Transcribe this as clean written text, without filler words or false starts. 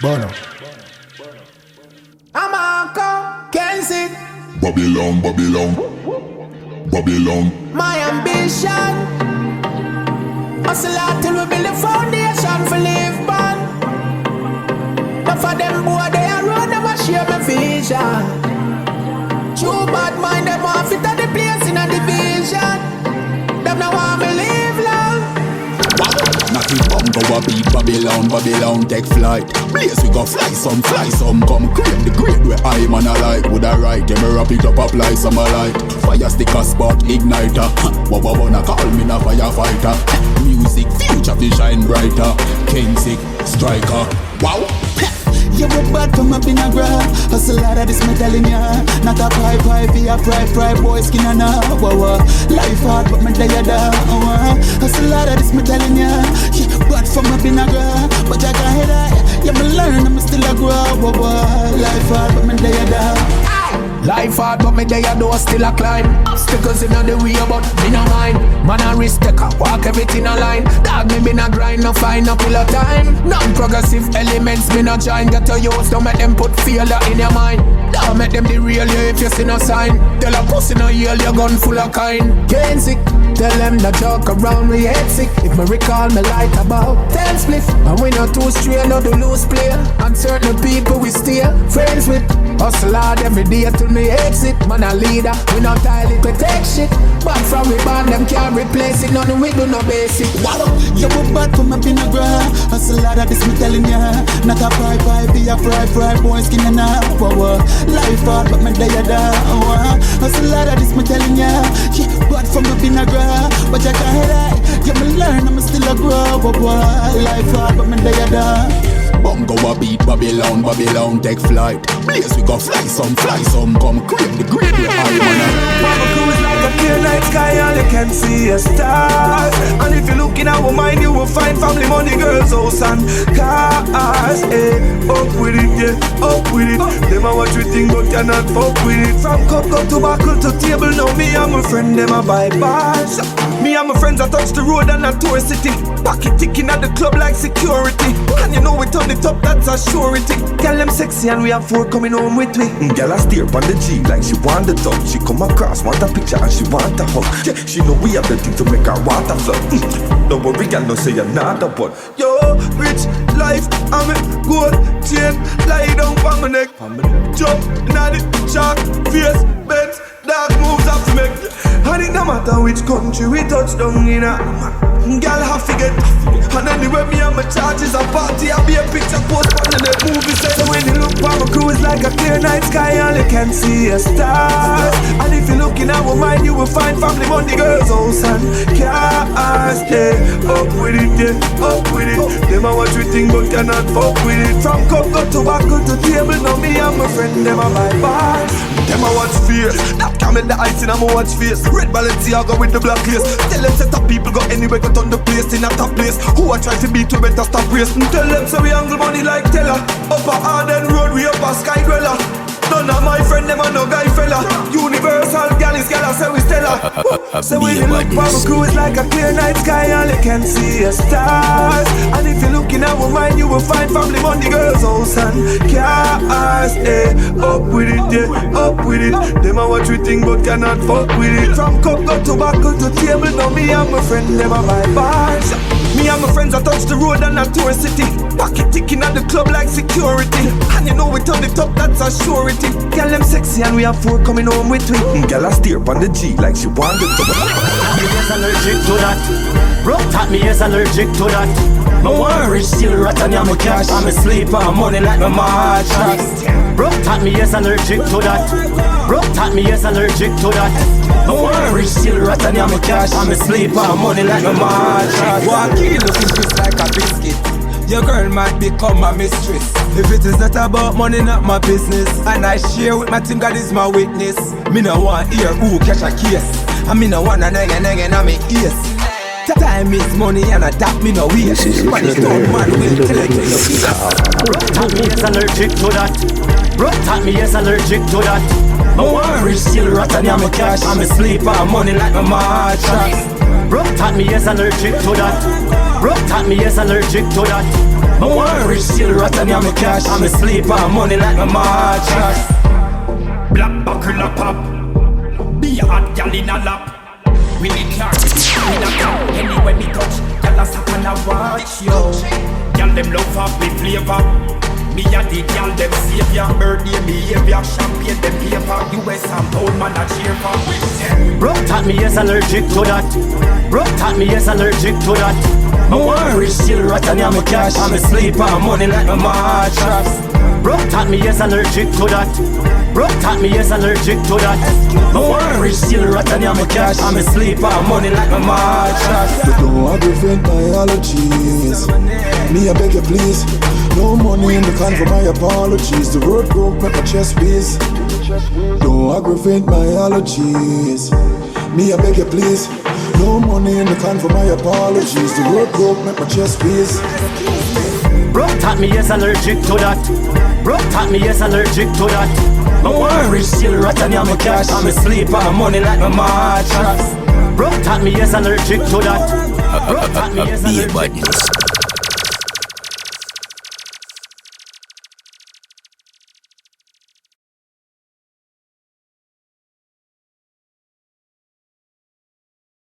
Bono. Amako, Kenzie. Babylon, Babylon, Babylon. My ambition. Hustle hard till we build a foundation for live band. Enough of them boy they are run, never share my vision. True bad mind, them want fit at the place in a division. Them no want me live long. Natty bongo a beat Babylon, Babylon take flight. Blaze we go fly some, come create the grade where I man alike. Would I write, yeah me wrap it up, apply some alike. Fire sticker spot, igniter. Baba wanna call me na firefighter. Music, future fi shine brighter. King sick, striker, wow. You work bad from up in a grab. Hustle hard at this me telling ya. Not a pie, be a fry, boy skin and a wow. Life hard but me tired hustle hard at this me telling ya. Yeah, bad from up in a grab. But I got head high. Yeah, me learn, I'm still a grow Life hard but me tired Life hard but me there do still a climb. Obstacles in the way but me no mind. Man a risk taker, walk everything a line. Dog me been a grind, no find no pill of time. Non-progressive elements me no join. Get to use, don't make them put failure in your mind. Don't make them the real you if you see no sign. Tell a pussy no yell, your gun full of kind. Can't sick, tell them no joke around, we head sick. If me recall me light about 10 spliff. And we not too straight, no do loose player. And certain people we stay friends with. Hustle hard every day till me exit. Man a leader, we not toilet, we take shit. But from we band, them can't replace it. None we do no basic. Wallow, you work bad from up in a grab. Hustle hard at this me telling ya. Not a pie, be a fry, boy skin and a wow. Life hard but me tired hustle hard at this me telling ya. Yeah, bad from up in a grab. But I can't head high. Yeah, me learn, I'm still a grow Life hard but me tired Bongo a beat Babylon, Babylon take flight. Blaze we go fly some, come create the grade where I wanna. Mama cruise like a clear night sky, all you can see is stars. And if you look in our mind, you will find family, money, girls, house and cars. Up with it, yeah, up with it. Them a watch we think but cannot fuck with it. From cup to buckle to table, now me and my friend them a buy bars. Me and my friends a touch the road and a tour city. Pocket ticking at the club like security. And you know we turn it up, that's a surety. Girl them sexy and we have 4 coming home with me. Girl I steer on the G like she want the dog. She come across, want a picture and she want a hug. Yeah, she know we have the thing to make her want a flood. Don't worry, girl, no say you're not a one. Yo, rich life, I'm a gold chain. Lie down on my neck. Jump, naughty, shark, face, bends, dark moves have to make. And it no matter which country we touch down in a girl have to get. And anyway me and my charges a party, I be a picture post on the net movie. So when you look for my crew, it's like a clear night sky, all you can see is stars. And if you look in our mind, you will find family, money, girls, house and cars. Yeah, up with it, yeah, up with it. Them a watch we think but cannot fuck with it. From cup to buckle to table, now me and my friend, them a buy bars. Them a watch face, that camel the ice in a watch face. Red Balenciaga with the black lace. Tell them set up people go anywhere, go turn the place in a top place. Who a try to beat we better stop race. Tell them so we angle money like teller. Up a Arden Road, we up a Sky Dweller. None of my friend, them a no guy fella. Universal gal is gal, I say we stellar. So when you look for my crew, it's like a clear night sky, all you can see is stars. And if you look in our mind, you will find family, money, girls, house and cars. Up with it, yeah, up with it. Them a watch we think but cannot fuck with it. From cup to buckle to table, now me and my friend, them a buy bars. Me and my friends, I touch the road and a tour city. Pocket ticking at the club like security. And you know we turn it up, that's a surety. Girl them sexy and we have 4 coming home with me. Girl I steer on the G like she want it to. Me is allergic to that. Broke top me is allergic to that. My worry still rotten and my cash. I'm asleep on money like my mattress. Broke top me is allergic to that. Broke top me is allergic to that. My worry still rotten and my cash. I'm asleep on money like my mattress. Walking looking just like a biscuit. Your girl might become my mistress. If it is not about money, not my business. And I share with my team, God is my witness. Me no want hear who catch a case. And me no want a nigga on me ears. Time is money and I tap me no waste. Money don't man will tell it to your face. Broke top me is allergic to that. Broke top me is allergic to that. My worry still rotten and my cash. I'm asleep on money like my mattress. Broke top me is allergic to that. Broke taught me is allergic to that. My worry still rotten on my cash. I'm asleep on money like my mattress. Black buckle a pop. Be a hot gal in a lap. We be clark in a cup. Anywhere me touch, gal a stop and a watch yo. Gal them love up me flavor. Me a the gal them savior. Birthday behavior, champagne them paper. US and old man a cheer for. Broke taught me is allergic to that. Broke taught me is allergic to that. My worry still rotten on my cash. I'm asleep on money like my mattress. Broke taught me is allergic to that. Broke taught me is allergic to that. My worry still rotten on my cash. I'm asleep on money like my mattress. But don't aggravate my allergies. Me I beg you please. No money in the can for my apologies. The road broke, make my chest squeeze. Don't aggravate my allergies. Me I beg you please. No money in the can for my apologies. The road broke, make my chest squeeze. Broke taught me is allergic to that. Broke taught me is allergic to that. My worry still rotten on my cash. I'm asleep on money like my mattress. Broke taught me is allergic to that. Broke taught me is allergic to that.